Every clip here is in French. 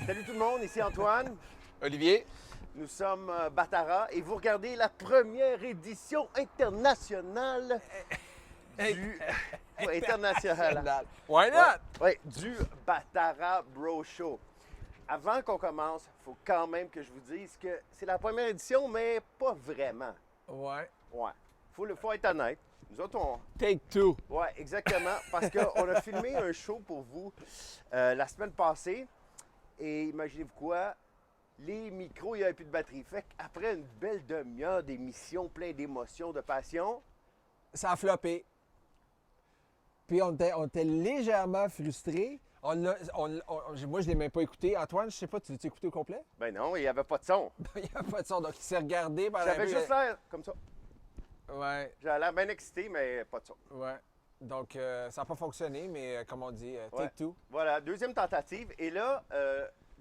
Salut tout le monde, ici Antoine. Olivier. Nous sommes Batara et vous regardez la première édition internationale du... international. Why not? Ouais, du Batara Bro Show. Avant qu'on commence, il faut quand même que je vous dise que c'est la première édition, mais pas vraiment. Ouais. Ouais. Faut être honnête. Nous autres, on... Take two. Ouais, exactement. Parce qu'on a filmé un show pour vous la semaine passée. Et imaginez-vous quoi? Les micros, il n'y avait plus de batterie. Fait qu'après une belle demi-heure d'émission, plein d'émotions, de passion, Ça a floppé. Puis on était légèrement frustrés. Moi, je ne l'ai même pas écouté. Antoine, je sais pas, tu l'as écouté au complet? ben non, il n'y avait pas de son. Il n'y a pas de son, donc il s'est regardé par J'avais juste l'air comme ça. Ouais, J'avais l'air bien excité, mais pas de son. ouais. Donc, ça n'a pas fonctionné, mais comme on dit, take Ouais. two. Voilà, deuxième tentative. Et là,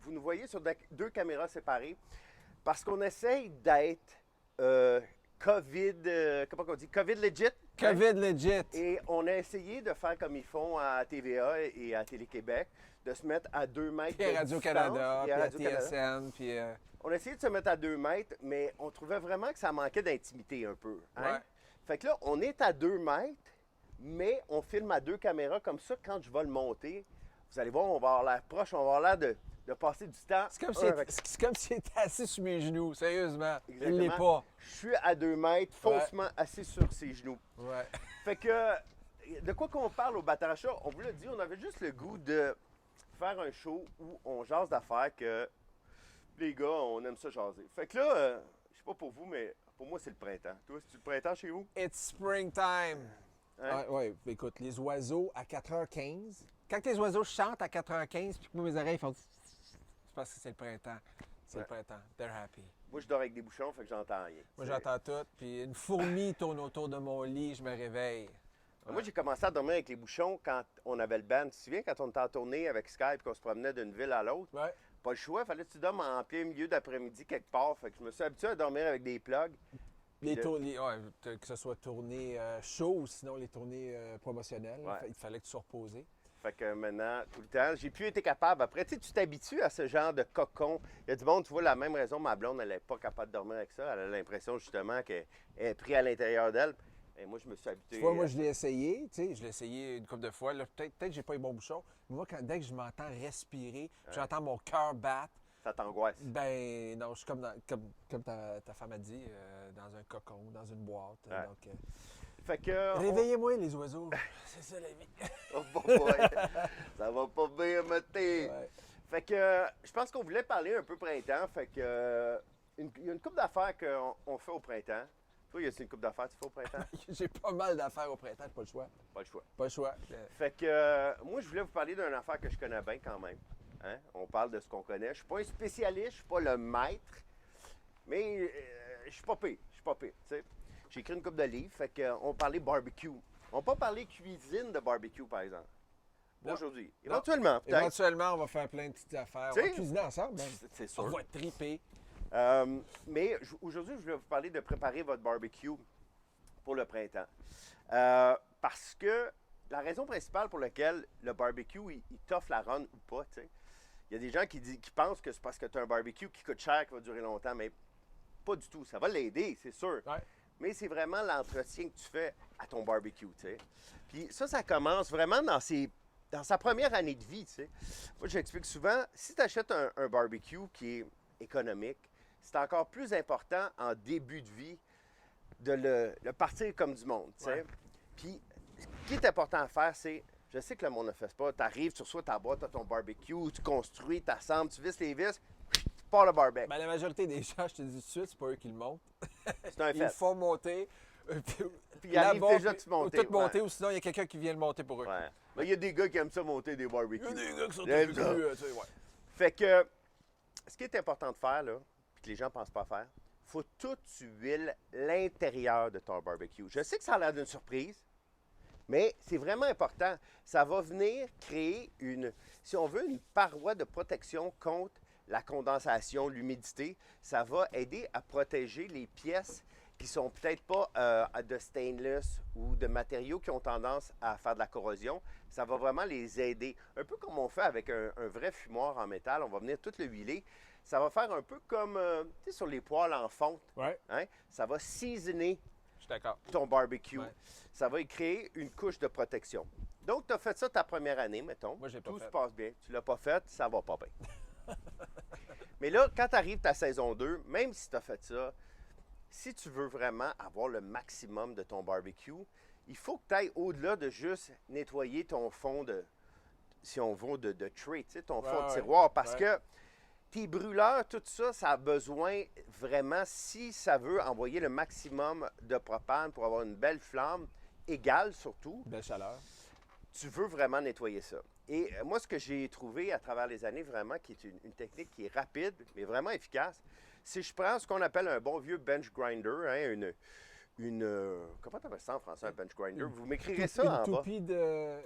vous nous voyez sur deux caméras séparées parce qu'on essaye d'être comment on dit? COVID legit. COVID legit. Et on a essayé de faire comme ils font à TVA et à Télé-Québec, de se mettre à 2 mètres Puis de à Radio-Canada, distance. puis Et à à Radio-Canada. TSN, puis... On a essayé de se mettre à 2 mètres, mais on trouvait vraiment que ça manquait d'intimité un peu. Hein? Ouais. Fait que là, on est à 2 mètres, mais on filme à 2 caméras. Comme ça, quand je vais le monter, vous allez voir, on va avoir l'air proche, on va avoir l'air de passer du temps. C'est comme, un avec- c'est comme s'il était assis sur mes genoux, sérieusement. Il Exactement. l'est pas. Je suis à 2 mètres, faussement assis sur ses genoux. Ouais. Fait que, de quoi qu'on parle au Batara Show, on vous l'a dit, on avait juste le goût de faire un show où on jase d'affaires que les gars, on aime ça jaser. Fait que là, je sais pas pour vous, mais pour moi, c'est le printemps. Toi, c'est le printemps chez vous? It's springtime. Hein? Oui, écoute, les oiseaux à 4h15. Quand les oiseaux chantent à 4h15 puis que moi, mes oreilles font... C'est parce que c'est le printemps. C'est Ouais. le printemps. They're happy. Moi, je dors avec des bouchons, fait que j'entends rien. Moi, j'entends tout. Puis une fourmi tourne autour de mon lit, je me réveille. Moi, j'ai commencé à dormir avec les bouchons quand on avait le band. Tu te souviens, quand on était en tournée avec Skype, qu'on se promenait d'une ville à l'autre? Ouais. Pas le choix, fallait que tu dormes en plein milieu d'après-midi quelque part. Fait que je me suis habitué à dormir avec des plugs. Les Le- tournées, que ce soit tournées show ou sinon les tournées promotionnelles. Ouais. Il fallait que tu sois reposé. Fait que maintenant, tout le temps, j'ai plus été capable. Après, tu sais, tu t'habitues à ce genre de cocon. Il y a du monde, tu vois, la même raison, ma blonde, elle n'est pas capable de dormir avec ça. Elle a l'impression, justement, qu'elle est prise à l'intérieur d'elle. Et moi, je me suis habitué. Tu vois, moi, je l'ai essayé, tu sais, je l'ai essayé une couple de fois. Là, peut-être que j'ai pas eu bon bouchon. Mais moi, dès que je m'entends respirer, puis j'entends mon cœur battre, Ça t'angoisse. ben non, je suis comme, comme ta femme a dit, dans un cocon, dans une boîte. Ouais. Donc, Fait que. réveillez-moi, les oiseaux. C'est ça la vie. Oh, boy. Ça va pas bien, matin. Ouais. Fait que, je pense qu'on voulait parler un peu printemps. Fait que, il y a une couple d'affaires qu'on fait au printemps. Toi, y a une couple d'affaires que tu fais au printemps? J'ai pas mal d'affaires au printemps, pas le choix. Pas le choix. Pas le choix. Fait que, moi, je voulais vous parler d'une affaire que je connais bien quand même. Hein? On parle de ce qu'on connaît. Je suis pas un spécialiste, je suis pas le maître, mais je suis pas pire. Je suis pas pire, tu sais. J'ai écrit une couple de livres, fait qu'on parlait barbecue. On va pas parler cuisine de barbecue, par exemple. Non. Aujourd'hui. Non. Éventuellement, peut-être. Éventuellement, on va faire plein de petites affaires. Tu On va sais, cuisiner ensemble, même. C'est On sûr. va triper. Mais aujourd'hui, je voulais vous parler de préparer votre barbecue pour le printemps. Parce que la raison principale pour laquelle le barbecue, il t'offre la run ou pas, tu sais. Il y a des gens qui pensent que c'est parce que tu as un barbecue qui coûte cher, qui va durer longtemps, mais pas du tout. Ça va l'aider, c'est sûr. Ouais. Mais c'est vraiment l'entretien que tu fais à ton barbecue, tu sais. Puis ça commence vraiment dans sa première année de vie, tu sais. Moi, j'explique souvent, si tu achètes un barbecue qui est économique, c'est encore plus important en début de vie de le partir comme du monde, tu sais. Ouais. Puis, ce qui est important à faire, c'est, je sais que le monde ne fait pas, tu arrives, tu reçois ta boîte, tu as ton barbecue, tu construis, tu assembles, tu visses les vis, tu pars le barbecue. Ben, la majorité des gens, je te dis tout de suite, c'est pas eux qui le montent. C'est un Ils le fait. font monter. Puis ils arrivent déjà de se monter. Tout monter, ou sinon, il y a quelqu'un qui vient le monter pour eux. Ouais. Mais il y a des gars qui aiment ça monter des barbecues. Il y a des gars qui sont un J'aime peu ça. plus, tu sais, ouais. Fait que, ce qui est important de faire, là, puis que les gens ne pensent pas faire, faut tout huile l'intérieur de ton barbecue. Je sais que ça a l'air d'une surprise, mais c'est vraiment important. Ça va venir créer si on veut, une paroi de protection contre la condensation, l'humidité. Ça va aider à protéger les pièces qui sont peut-être pas de stainless ou de matériaux qui ont tendance à faire de la corrosion, ça va vraiment les aider. Un peu comme on fait avec un vrai fumoir en métal, on va venir tout le huiler. Ça va faire un peu comme tu sais, sur les poêles en fonte. Ouais, Hein? Ça va seasoner je suis d'accord. ton barbecue. Ouais. Ça va y créer une couche de protection. Donc, tu as fait ça ta première année, mettons. Moi, j'ai pas Tout fait. se passe bien. Tu l'as pas fait, ça va pas bien. Mais là, quand tu arrives ta saison 2, même si tu as fait ça, si tu veux vraiment avoir le maximum de ton barbecue, il faut que tu ailles au-delà de juste nettoyer ton fond de, si on veut, de tray, tu sais, ton fond de ouais. tiroir. Parce Ouais. que tes brûleurs, tout ça, ça a besoin vraiment, si ça veut envoyer le maximum de propane pour avoir une belle flamme, égale surtout, Belle chaleur. tu veux vraiment nettoyer ça. Et moi, ce que j'ai trouvé à travers les années, vraiment, qui est une technique qui est rapide, mais vraiment efficace, c'est je prends ce qu'on appelle un bon vieux bench grinder, hein, comment tu appelles ça en français, un bench grinder? Vous m'écrirez ça en Une bas. toupie de...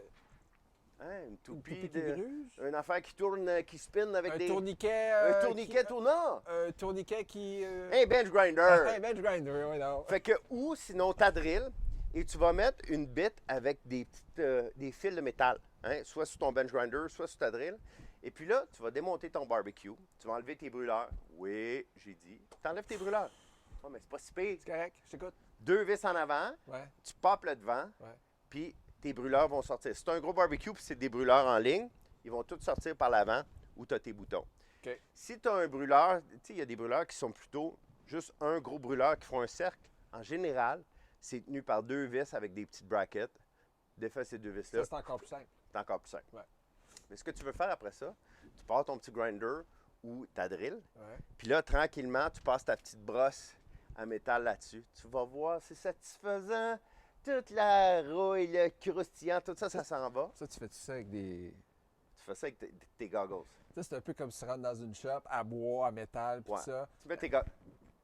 Hein, une Une toupie toupie qui de... gruge? Une affaire qui tourne, qui spinne avec Un des... tourniquet... Un tourniquet tournant! Un tourniquet qui... Un bench grinder! Un bench grinder, oui, non. Fait que, ou sinon, ta drill, et tu vas mettre une bite avec des fils de métal, hein, soit sur ton bench grinder, soit sur ta drill. Et puis là, tu vas démonter ton barbecue, tu vas enlever tes brûleurs. Oui, j'ai dit. Tu enlèves tes brûleurs. Oh, mais c'est pas si pire. C'est correct, je t'écoute. 2 vis en avant, Ouais, tu popes le devant, ouais. puis tes brûleurs vont sortir. Si tu as un gros barbecue puis c'est des brûleurs en ligne, ils vont tous sortir par l'avant où tu as tes boutons. OK. Si tu as un brûleur, tu sais, il y a des brûleurs qui sont plutôt juste un gros brûleur qui font un cercle. En général, c'est tenu par 2 vis avec des petites brackets. Défais ces 2 vis-là, Ça, c'est encore plus simple. c'est encore plus simple. Ouais. Mais ce que tu veux faire après ça, tu pars ton petit grinder ou ta drill, Ouais. puis là, tranquillement, tu passes ta petite brosse en métal là-dessus. Tu vas voir, c'est satisfaisant. Toute la rouille, le croustillant, tout ça, ça s'en va. Ça, tu fais tout ça avec des... Tu fais ça avec tes goggles. Ça, c'est un peu comme si tu rentres dans une shop à bois, à métal, puis Ouais. tout ça.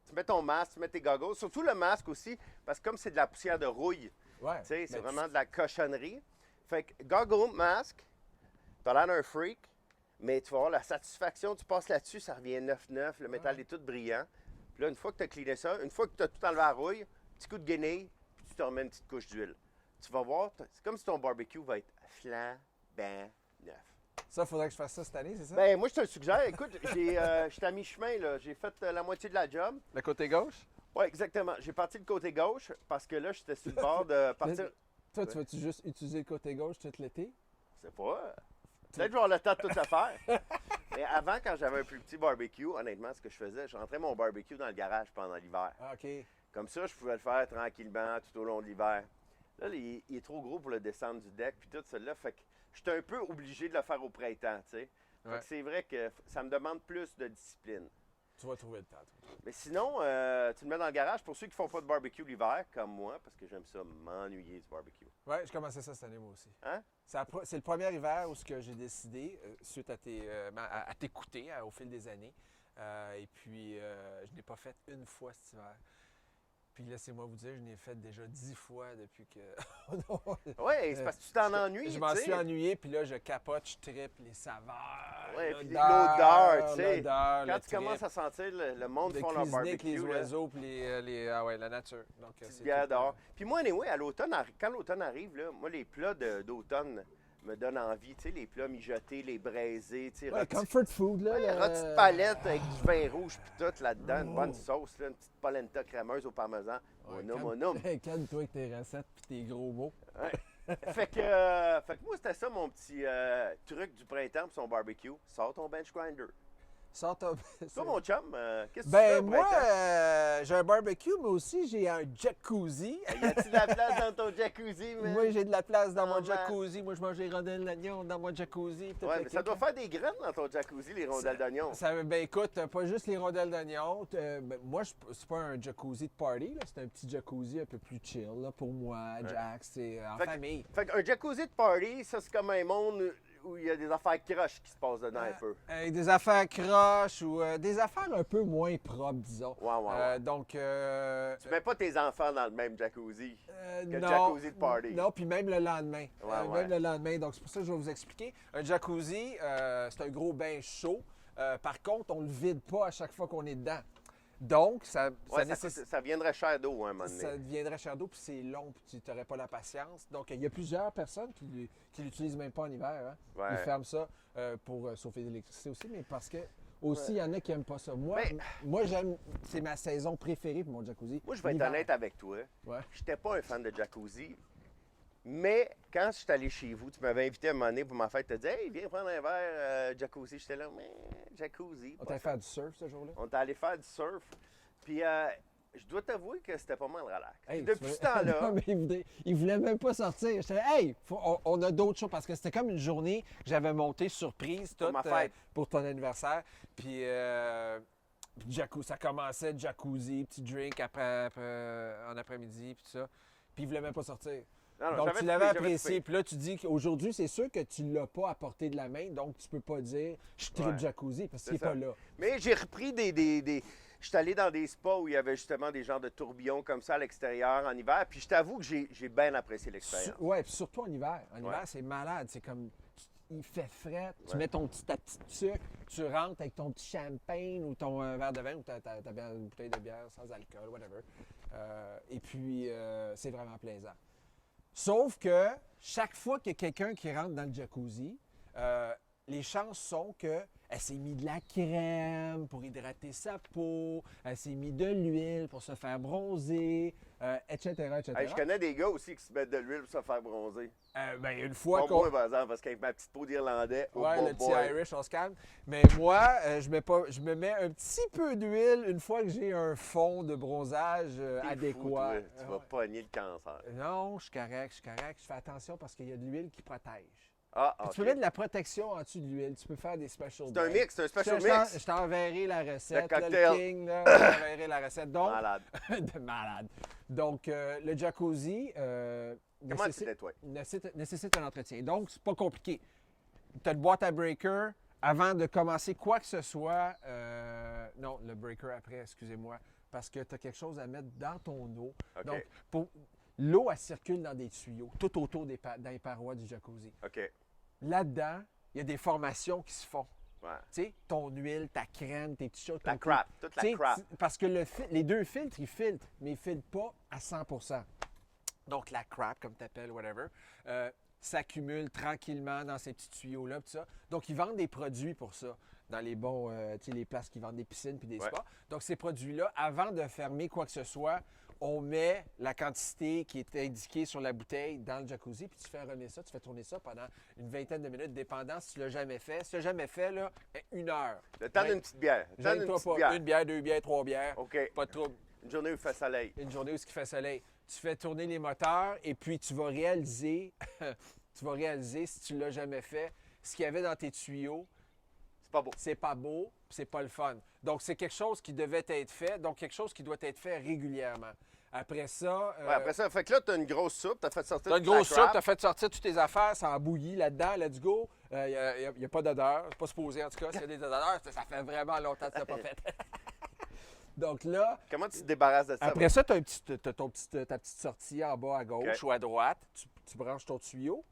Tu mets ton masque, tu mets tes goggles, surtout le masque aussi, parce que comme c'est de la poussière de rouille, Ouais. tu sais, c'est Mais vraiment de la cochonnerie. Fait que goggles, masque, t'as l'air d'un freak, mais tu vas avoir la satisfaction, tu passes là-dessus, ça revient neuf, le métal est tout brillant. Puis là, une fois que tu as cleané ça, une fois que tu as tout enlevé la rouille, petit coup de guenille, puis tu te remets une petite couche d'huile. Tu vas voir, c'est comme si ton barbecue va être flambant neuf. Ça, il faudrait que je fasse ça cette année, c'est ça? Ben, moi, je te le suggère. Écoute, j'étais à mi-chemin, là. J'ai fait la moitié de la job. Le côté gauche? Oui, exactement. J'ai parti le côté gauche parce que là, j'étais sur le bord de partir. Toi, Ouais. tu vas-tu juste utiliser le côté gauche tout l'été? Je sais pas. Peut-être que je vais avoir le temps de tout faire. Mais avant, quand j'avais un plus petit barbecue, honnêtement, ce que je faisais, je rentrais mon barbecue dans le garage pendant l'hiver. Ah, OK. Comme ça, je pouvais le faire tranquillement tout au long de l'hiver. Là, il est trop gros pour le descendre du deck, puis tout cela. Fait que j'étais un peu obligé de le faire au printemps, tu sais. Fait Ouais. que c'est vrai que ça me demande plus de discipline. Tu vas trouver le temps. toi. Mais sinon, tu le mets dans le garage pour ceux qui font pas de barbecue l'hiver, comme moi, parce que j'aime ça m'ennuyer du barbecue. Ouais, je commençais ça cette année, moi aussi. Hein? C'est le premier hiver où ce que j'ai décidé, suite à à t'écouter au fil des années. Et puis, je n'ai pas fait une fois cet hiver. Puis laissez-moi vous dire, je l'ai fait déjà 10 fois depuis que... Oui, c'est parce que tu t'en ennuies, Je m'en tu sais. suis ennuyé, puis là, je capote, je triple les saveurs, Ouais, puis l'odeur, tu sais. l'odeur, Quand le tu commences à sentir le monde de font leur cuisiner avec barbecue, les là, oiseaux, puis ah ouais, la nature. Donc, petite c'est bière tout, dehors. Puis moi, anyway, à l'automne, quand l'automne arrive, là, moi, les plats d'automne me donnent envie. Tu sais, les plats mijotés, les braisés, tu sais, Ouais, rôti- comfort food, là. ouais, rôti de palette avec du vin rouge puis tout là-dedans, une bonne sauce, là, une petite polenta crémeuse au parmesan. Mon homme. Calme-toi avec tes recettes puis tes gros mots. Fait que moi, c'était ça mon petit truc du printemps pour son barbecue. Sors ton bench grinder. Sors ton... Toi, mon chum, qu'est-ce que tu fais Ben au moi, printemps? j'ai un barbecue, mais aussi j'ai un jacuzzi. Y a-t-il de la place dans ton jacuzzi, man? Moi, j'ai de la place dans Oh, mon man. jacuzzi. Moi, je mange les rondelles d'oignon dans mon jacuzzi. Tout Ouais, le mais ça kit, doit là. faire des graines dans ton jacuzzi, les rondelles d'oignon. Ben écoute, pas juste les rondelles d'oignon. Ben, moi, c'est pas un jacuzzi de party, là. C'est un petit jacuzzi un peu plus chill, là, pour moi, Jax, c'est en Fait que- famille. Fait qu'un jacuzzi de party, ça, c'est comme un monde où il y a des affaires croches qui se passent dedans un peu. Avec des affaires croches ou des affaires un peu moins propres, disons. Ouais. Donc, Tu mets pas tes enfants dans le même jacuzzi. que le non, jacuzzi de party. Non, puis même le lendemain. Ouais. Même le lendemain. Donc, c'est pour ça que je vais vous expliquer. Un jacuzzi, c'est un gros bain chaud. Par contre, on ne le vide pas à chaque fois qu'on est dedans. Donc, ça Ouais, nécessite... ça viendrait cher d'eau à un moment donné. Ça deviendrait cher d'eau, puis c'est long, puis tu n'aurais pas la patience. Donc, il y a plusieurs personnes qui l'utilisent même pas en hiver. Hein. Ouais. Ils ferment ça pour sauver de l'électricité aussi, mais parce que aussi, il y en a qui n'aiment pas ça. Moi, j'aime, c'est ma saison préférée pour mon jacuzzi. Moi, je vais être L'hiver. honnête avec toi. Ouais. Je n'étais pas un fan de jacuzzi. Mais quand je suis allé chez vous, tu m'avais invité à un moment donné pour ma fête, tu as dit « Hey, viens prendre un verre jacuzzi. » J'étais là « Mais jacuzzi. » On t'allait faire du surf ce jour-là? On est allé faire du surf. Puis je dois t'avouer que c'était pas mal relax. Hey, Depuis ce temps-là, Non, mais il voulait même pas sortir. J'étais là, hey, on a d'autres choses. Parce que c'était comme une journée que j'avais montée surprise Pour ma fête. pour ton anniversaire. Puis jacuzzi, ça commençait, jacuzzi, petit drink en après-midi, puis tout ça. Puis il voulait même pas sortir. non, Donc, j'avais tu l'avais trippé, apprécié. Puis là, tu dis qu'aujourd'hui, c'est sûr que tu ne l'as pas à portée de la main. Donc, tu peux pas dire « je tripe Ouais. jacuzzi » parce qu'il n'est C'est ça. pas là. Mais j'ai repris Je suis allé dans des spas où il y avait justement des genres de tourbillons comme ça à l'extérieur en hiver. Puis je t'avoue que j'ai bien apprécié l'expérience. Oui, puis surtout en hiver. En hiver, Ouais. c'est malade. C'est comme. Il fait frais. Tu Ouais. mets ta petite sucre, tu rentres avec ton petit champagne ou ton verre de vin ou ta bouteille de bière sans alcool, whatever. Et puis, c'est vraiment plaisant. Sauf que chaque fois qu'il y a quelqu'un qui rentre dans le jacuzzi, les chances sont qu'elle s'est mis de la crème pour hydrater sa peau, elle s'est mis de l'huile pour se faire bronzer, etc., etc. Hey, je connais des gars aussi qui se mettent de l'huile pour se faire bronzer. Ben, une fois Pas qu'on... moi, par exemple, parce qu'avec ma petite peau d'Irlandais, oh Ouais, boy, le petit boy. Irish, on se calme. Mais moi, je me mets un petit peu d'huile une fois que j'ai un fond de bronzage T'es adéquat. fou, toi. Tu vas Ouais. pogner le cancer. Non, je suis correct, je suis correct. Je fais attention parce qu'il y a de l'huile qui protège. Ah, Puis ok. Tu peux mettre de la protection en dessous de l'huile. Tu peux faire des special C'est un blends. mix, c'est un special Je t'en- mix. Je t'enverrai la recette. Le là, cocktail. le King, là, je t'enverrai la recette. Donc, Malade. de malade. Donc, le jacuzzi Comment tu nettoies? nécessite un entretien. Donc, c'est pas compliqué. Tu as une boîte à breaker. Avant de commencer quoi que ce soit, non, le breaker après, excusez-moi, parce que tu as quelque chose à mettre dans ton eau. OK. Donc, l'eau, elle circule dans des tuyaux, tout autour dans les parois du jacuzzi. OK. Là-dedans, il y a des formations qui se font. Ouais. Tu sais, ton huile, ta crème, tes petits choses. La crap. Toute la Tu sais, crap. parce que les deux filtres, ils filtrent, mais ils ne filtrent pas à 100 Donc, la crap, comme tu appelles, whatever, s'accumule tranquillement dans ces petits tuyaux-là. Tout ça. Donc, ils vendent des produits pour ça, dans les bons, tu sais, les places qui vendent des piscines puis des Ouais. spas. Donc, ces produits-là, avant de fermer quoi que ce soit, on met la quantité qui est indiquée sur la bouteille dans le jacuzzi, puis tu fais revenir ça, tu fais tourner ça pendant une vingtaine de minutes, dépendant si tu l'as jamais fait. Si tu l'as jamais fait, là, 1 heure. Le temps d'une petite bière. Le temps d'une Gêne-toi petite pas. bière. Une bière, 2 bières, 3 bières. OK. Pas de trouble. Une journée où il fait soleil. Une journée où il fait soleil. Tu fais tourner les moteurs et puis tu vas réaliser, si tu l'as jamais fait, ce qu'il y avait dans tes tuyaux, C'est pas beau. c'est pas beau, c'est pas le fun. Donc, c'est quelque chose qui devait être fait, donc quelque chose qui doit être fait régulièrement. Après ça... Ouais, après ça, fait que là, tu as une grosse soupe, tu as fait sortir T'as une toute la grosse soupe, crap. t'as fait sortir toutes tes affaires, ça a bouilli là-dedans, let's go. Il n'y a pas d'odeur, c'est pas supposé en tout cas. S'il y a des odeurs, ça fait vraiment longtemps que tu l'as pas fait. Donc là, Comment tu te débarrasses de ça? après ça, tu as, ta petite sortie en bas à gauche OK. ou à droite. Tu branches ton tuyau,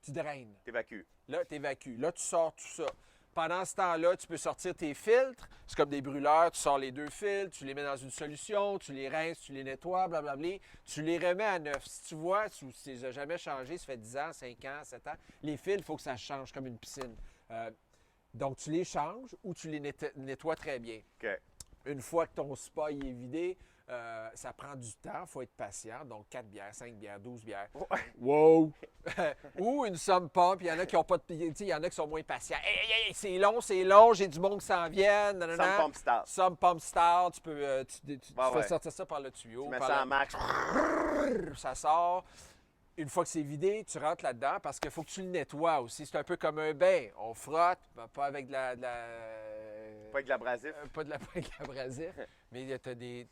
tu draines. T'évacues. Là, tu évacues. Là, tu sors tout ça. Pendant ce temps-là, tu peux sortir tes filtres. C'est comme des brûleurs. Tu sors les 2 filtres, tu les mets dans une solution, tu les rinces, tu les nettoies, blablabla. Tu les remets à neuf. Si tu vois, tu ne les as jamais changés, ça fait 10 ans, 5 ans, 7 ans, les fils, il faut que ça change comme une piscine. Donc, tu les changes ou tu les nettoies très bien. OK. Une fois que ton spa il est vidé, ça prend du temps, il faut être patient. Donc, 4 bières, 5 bières, 12 bières. Ouais. Wow! Ou une somme pump, il y en a qui ont pas de. Tu sais, il y en a qui sont moins patients. Hey, c'est long, j'ai du monde qui s'en vient. Some pump style. Some pump style, tu peux. Tu Ouais, fais ouais. sortir ça par le tuyau. Tu mets par ça le- en max. Ça sort. Une fois que c'est vidé, tu rentres là-dedans parce qu'il faut que tu le nettoies aussi. C'est un peu comme un bain. On frotte, pas avec de la Pas avec de l'abrasif. pas de la avec l'abrasif, mais tu as des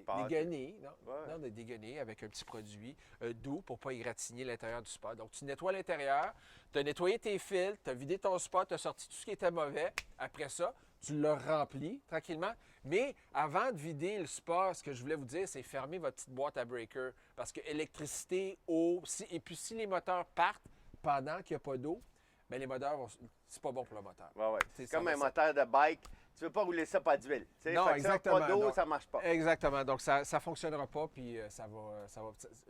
pâtes. guenilles, non? Ouais. Non, des guenilles avec un petit produit doux pour ne pas égratigner l'intérieur du spa. Donc, tu nettoies l'intérieur, tu as nettoyé tes fils, tu as vidé ton spa, tu as sorti tout ce qui était mauvais. Après ça, tu l'as rempli tranquillement. Mais avant de vider le spa, ce que je voulais vous dire, c'est fermer votre petite boîte à breaker. Parce que électricité, eau, et puis si les moteurs partent pendant qu'il n'y a pas d'eau, bien, les moteurs, c'est pas bon pour le moteur. Ouais, ouais. C'est C'est comme ça, un ça. moteur de bike. Tu Tu veux pas rouler ça pas d'huile. tu sais. Non, Fait que ça, exactement, pas d'eau, non. ça marche pas. Exactement. Donc, ça ne fonctionnera pas, puis ça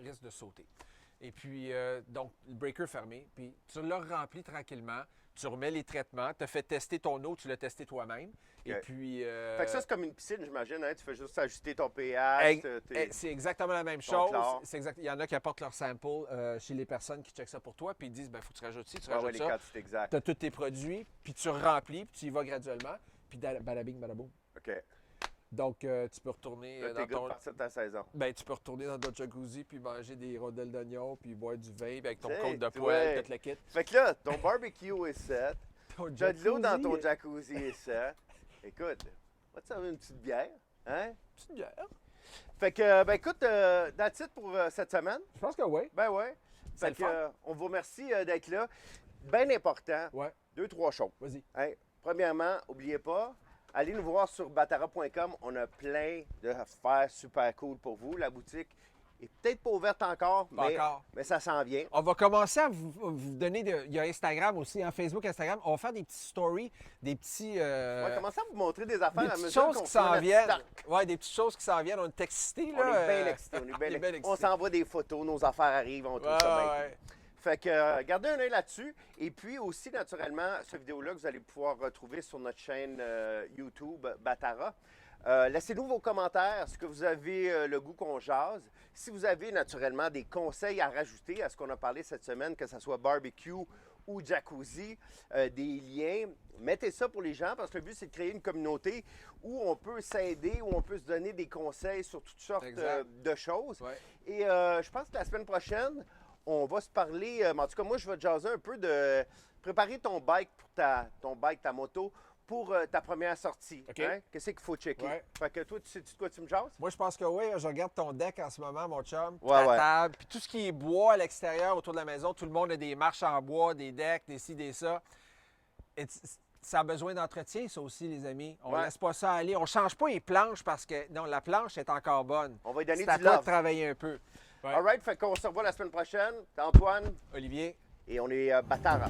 risque de sauter. Et puis, donc, le breaker fermé, puis tu l'as rempli tranquillement. Tu remets les traitements, tu as fait tester ton eau, tu l'as testé toi-même. Et puis. Fait que ça, c'est comme une piscine, j'imagine. Hein? Tu fais juste ajuster ton pH. C'est exactement la même ton chose. chlore. Il y en a qui apportent leur sample chez les personnes qui checkent ça pour toi, puis ils disent il faut que tu rajoutes ci, tu Ouais, rajoutes les ça. quantités exactes. Tu as tous tes produits, puis tu remplis, puis tu y vas graduellement, puis badabing, badaboum. OK. Donc, tu peux retourner Là, dans t'es good ton. de partir de ta saison. Ben, tu peux retourner dans ton jacuzzi, puis manger des rondelles d'oignon, puis boire du vin, puis avec ton T'sais, compte de ouais. poêle, tout le kit. Fait que là, ton barbecue est set. Ton Tu as de l'eau dans ton jacuzzi. jacuzzi est set. Écoute, on va te servir une petite bière. Hein? Petite bière. Fait que, ben écoute, that's it pour cette semaine. Je pense que oui. Ben ouais. C'est Fait le que, fun. on vous remercie d'être là. Bien important, Ouais, 2-3 choses. vas-y. Hein? Premièrement, n'oubliez pas, allez nous voir sur batara.com. On a plein d'affaires super cool pour vous. La boutique est peut-être pas ouverte encore, Pas mais, encore. mais ça s'en vient. On va commencer à vous donner. Il y a Instagram aussi, hein, Facebook, Instagram. On va faire des petits stories, des petits. On va commencer à vous montrer des affaires Des à petites mesure choses qu'on qui fait s'en notre viennent. stock. Ouais, des petites choses qui s'en viennent. On est excités, On là. est bien excités. On est bien on est bien excités. On excités. s'envoie des photos, nos affaires arrivent, on trouve Ouais, ça bien ouais. cool. Fait que gardez un œil là-dessus. Et puis aussi, naturellement, cette vidéo-là que vous allez pouvoir retrouver sur notre chaîne YouTube Batara. Laissez-nous vos commentaires, ce que vous avez le goût qu'on jase. Si vous avez naturellement des conseils à rajouter à ce qu'on a parlé cette semaine, que ce soit barbecue ou jacuzzi, des liens, mettez ça pour les gens parce que le but, c'est de créer une communauté où on peut s'aider, où on peut se donner des conseils sur toutes sortes Exact. de choses. Ouais. Et je pense que la semaine prochaine, on va se parler, mais en tout cas, moi, je vais te jaser un peu de préparer ton bike pour ta moto pour ta première sortie. OK. Hein? Qu'est-ce qu'il faut checker? Ouais. Fait que toi, tu sais de quoi tu me jases? Moi, je pense que oui. Je regarde ton deck en ce moment, mon chum. Puis Ouais, ta ouais. table. Puis tout ce qui est bois à l'extérieur, autour de la maison. Tout le monde a des marches en bois, des decks, des ci, des ça. Et ça a besoin d'entretien, ça aussi, les amis. On ne Ouais. laisse pas ça aller. On ne change pas les planches parce que, non, la planche est encore bonne. On va lui donner C'est à du toi de love. travailler un peu. Ouais. All right, fait qu'on se revoit la semaine prochaine. C'est Antoine Olivier? et on est Batara.